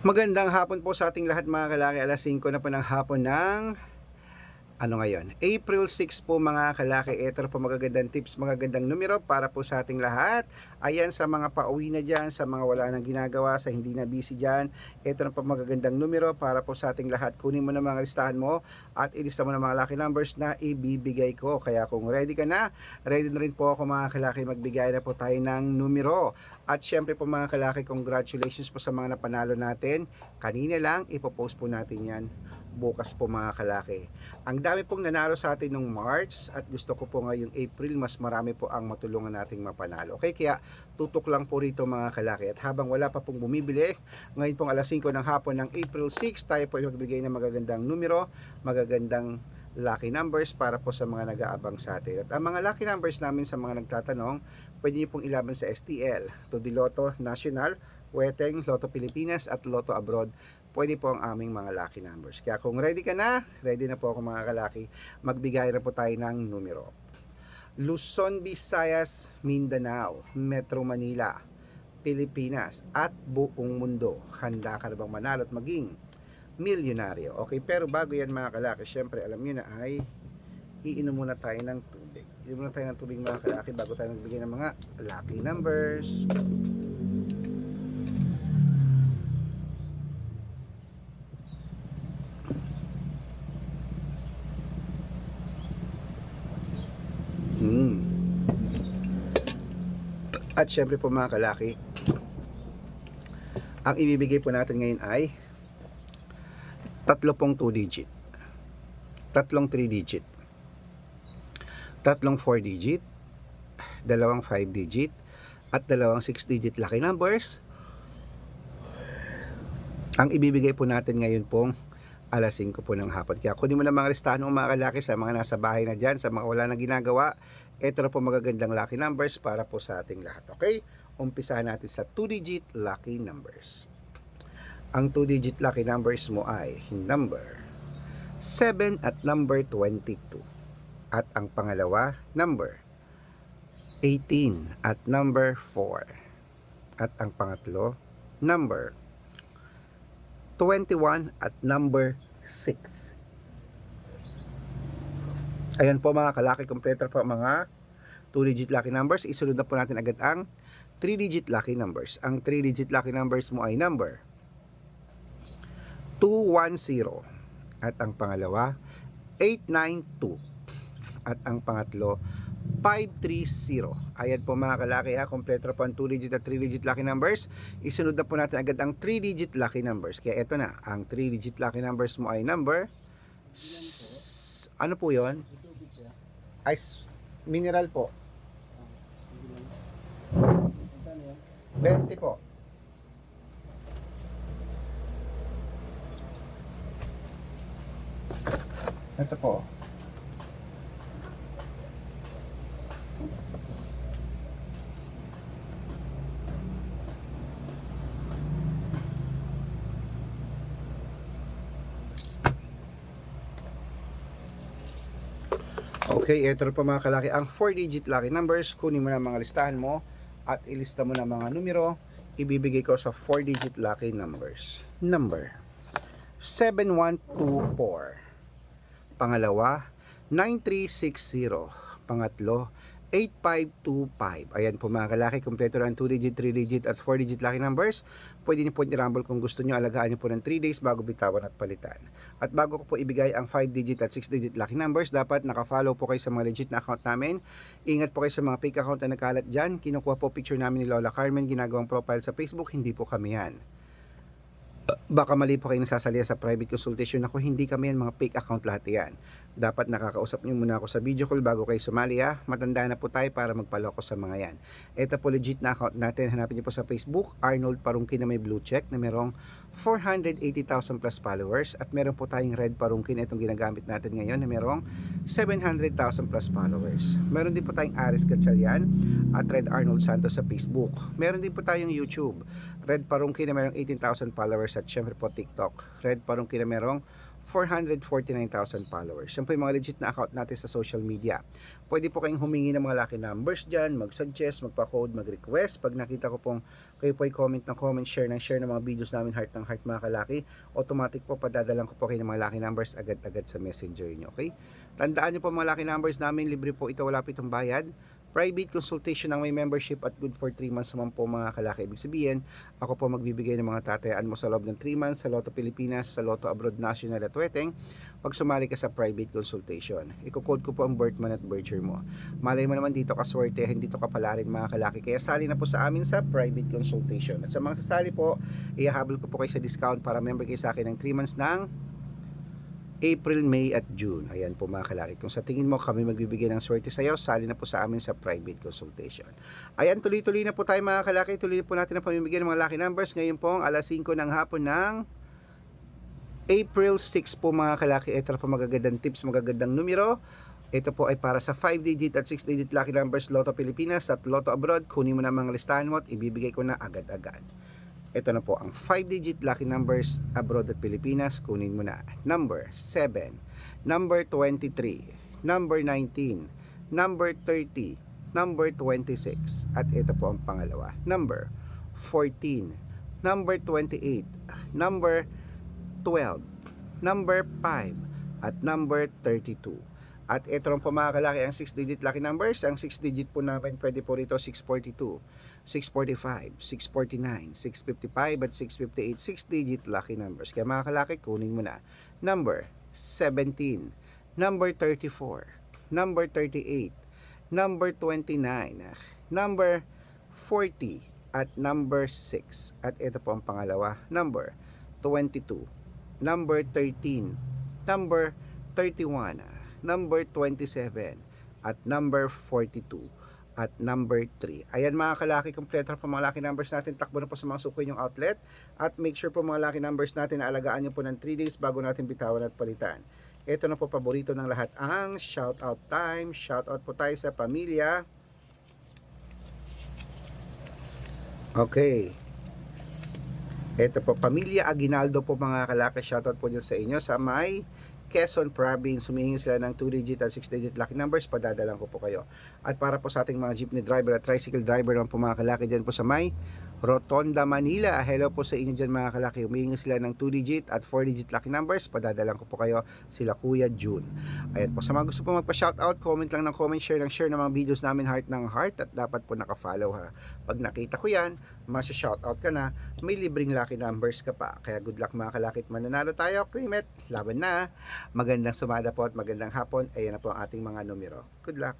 Magandang hapon po sa ating lahat mga kalaki. Alas 5 na po ng hapon ng ngayon? April 6 po mga kalaki. Ito po magagandang tips, magagandang numero para po sa ating lahat. Ayan, sa mga pauwi na dyan, sa mga wala nang ginagawa, sa hindi na busy dyan. Ito na po magagandang numero para po sa ating lahat. Kunin mo na mga listahan mo at ilista mo na mga lucky numbers na ibibigay ko. Kaya kung ready ka na, ready na rin po ako mga kalaki. Magbigay na po tayo ng numero. At syempre po mga kalaki, congratulations po sa mga napanalo natin. Kanina lang, ipopost po natin yan bukas po mga kalaki. Ang dami pong nanalo sa atin nung March at gusto ko po ngayong April mas marami po ang matulungan nating mapanalo. Okay, kaya tutok lang po rito mga kalaki. At habang wala pa pong bumibili, ngayon pong alas 5 ng hapon ng April 6, tayo po magbigay ng magagandang numero, magagandang lucky numbers para po sa mga nag-aabang sa atin. At ang mga lucky numbers namin sa mga nagtatanong, pwede niyo pong ilaban sa STL, Todiloto National, Weteng, Lotto Pilipinas at Lotto Abroad. Pwede po ang aming mga lucky numbers. Kaya kung ready ka na, ready na po ako mga kalaki. Magbigay na po tayo ng numero. Luzon, Visayas, Mindanao, Metro Manila, Pilipinas at buong mundo. Handa ka na bang manalo at maging milyonaryo? Okay, pero bago yan mga kalaki, syempre alam nyo na ay iinom muna tayo ng tubig. Iinom muna tayo ng tubig mga kalaki bago tayo magbigay ng mga lucky numbers. At syempre po mga kalaki, ang ibibigay po natin ngayon ay tatlong 2 digit, tatlong 3 digit, tatlong 4 digit, dalawang 5 digit, at dalawang 6 digit lucky numbers. Ang ibibigay po natin ngayon pong alas 5 po ng hapon. Kaya kunin mo na mga listahan ng mga kalaki sa mga nasa bahay na dyan, sa mga wala nang ginagawa. Ito na po magagandang lucky numbers para po sa ating lahat. Okay? Umpisahan natin sa 2-digit lucky numbers. Ang 2-digit lucky numbers mo ay number 7 at number 22. At ang pangalawa, number 18 at number 4. At ang pangatlo, number 21 at number 6. Ayan po mga kalaki, kompleto po mga 2-digit lucky numbers. Isunod na po natin agad ang 3-digit lucky numbers. Ang 3-digit lucky numbers mo ay number 210. At ang pangalawa, 892. At ang pangatlo, 530. Ayan po mga kalaki ha, kompleto po ang 2-digit at 3-digit lucky numbers. Isunod na po natin agad ang 3-digit lucky numbers. Kaya ito na, ang 3-digit lucky numbers mo ay number ano po yon? Ice mineral po. 20 po. Ito po. Okay, ito po mga kalaki ang 4-digit lucky numbers. Kunin mo na mga listahan mo at ilista mo na mga numero. Ibibigay ko sa 4-digit lucky numbers. Number 7124. Pangalawa, 9360. Pangatlo, 8525. Ayan po mga kalaki, kompleto na ang 2-digit, 3-digit at 4-digit lucky numbers. Pwede niyo po i-rumble kung gusto niyo. Alagaan niyo po ng 3 days bago bitawan at palitan. At bago ko po ibigay ang 5-digit at 6-digit lucky numbers, dapat naka-follow po kayo sa mga legit na account namin. Ingat po kayo sa mga fake account na nagkalat dyan. Kinukuha po picture namin ni Lola Carmen, ginagawang profile sa Facebook, hindi po kami yan. Baka mali po kayo nasasalihan sa private consultation. Ako, hindi kami yan, mga fake account lahat yan. Dapat nakakausap niyo muna ako sa video call bago kayo sumali ha. Matanda na po tayo para magpaloko sa mga yan. Ito po legit na account natin. Hanapin niyo po sa Facebook, Arnold Parungkin na may blue check na merong 480,000 plus followers. At meron po tayong Red Parungkin, itong ginagamit natin ngayon na merong 700,000 plus followers. Meron din po tayong Aris Gatchalian at Red Arnold Santos sa Facebook. Meron din po tayong YouTube, Red Parungkin na merong 18,000 followers, at syempre po TikTok, Red Parungkin na merong 449,000 followers. Yan po yung mga legit na account natin sa social media. Pwede po kayong humingi ng mga lucky numbers dyan, mag-suggest, magpa-code, mag-request. Pag nakita ko pong kayo po ay comment ng comment, share ng mga videos namin, heart ng heart mga kalaki, automatic po padadalang ko po kayo ng mga lucky numbers agad-agad sa messenger nyo. Okay? Tandaan nyo po mga lucky numbers namin, libre po ito, wala po itong bayad. Private consultation ng may membership at good for 3 months naman po mga kalaki. Ibig sabihin, ako po magbibigay ng mga tatayaan mo sa loob ng 3 months sa Lotto Pilipinas, sa Lotto Abroad National at Weteng pag sumali ka sa private consultation. Iko-code ko po ang birth month at birth year mo. Malay mo naman dito kaswerte, hindi to kapalarin mga kalaki. Kaya sali na po sa amin sa private consultation. At sa mga sasali po, ihahabol ko po kayo sa discount para member kayo sa akin ng 3 months ng April, May at June. Ayan po mga kalaki. Kung sa tingin mo kami magbibigay ng swerte sa iyo, sali na po sa amin sa private consultation. Ayan, tuloy-tuloy na po tayo mga kalaki. Tuloy po natin ang pamimigay ng mga lucky numbers. Ngayon po, alas 5 ng hapon ng April 6 po mga kalaki. Ito po magagandang tips, magagandang numero. Ito po ay para sa 5-digit at 6-digit lucky numbers Lotto Pilipinas at Lotto Abroad. Kunin mo na mga listahan mo at ibibigay ko na agad-agad. Ito na po ang 5-digit lucky numbers abroad at Pilipinas. Kunin mo na. Number 7, number 23, number 19, number 30, number 26. At ito po ang pangalawa. Number 14, number 28, number 12, number 5, at number 32. At ito rin po mga kalaki ang 6-digit lucky numbers. Ang 6-digit po namin pwede po rito 642, 645, 649, 655 at 658. 6-digit lucky numbers. Kaya mga kalaki, kunin mo na. Number 17, number 34, number 38, number 29, number 40, at number 6. At ito po ang pangalawa. Number 22, number 13, number 31, number 27, at number 42, at number 3. Ayan mga kalaki, kompleto po mga lucky numbers natin. Takbo na po sa mga sukoy yung outlet. At make sure po mga lucky numbers natin na alagaan nyo po ng 3 days bago natin bitawan at palitan. Ito na po paborito ng lahat, ang shoutout time. Shoutout po tayo sa pamilya. Okay. Ito po, pamilya Aguinaldo po mga kalaki. Shoutout po dyan sa inyo sa may Quezon Province. Humihingi sila ng 2-digit at 6-digit lucky numbers. Padadalang ko po kayo. At para po sa ating mga jeepney driver at tricycle driver naman po mga kalaki dyan po sa may Rotonda, Manila. Hello po sa inyo dyan mga kalaki. Humihingi sila ng 2-digit at 4-digit lucky numbers. Padadalang ko po kayo, sila Kuya June. Ayan po, sa mga gusto po magpa-shoutout, comment lang ng comment, share ng mga videos namin, heart ng heart, at dapat po naka-follow ha. Pag nakita ko yan, mas-shoutout ka na, may libreng lucky numbers ka pa. Kaya good luck mga kalaki at mananalo tayo. Krimet, laban na. Magandang sumada po at magandang hapon. Ayan na po ang ating mga numero. Good luck.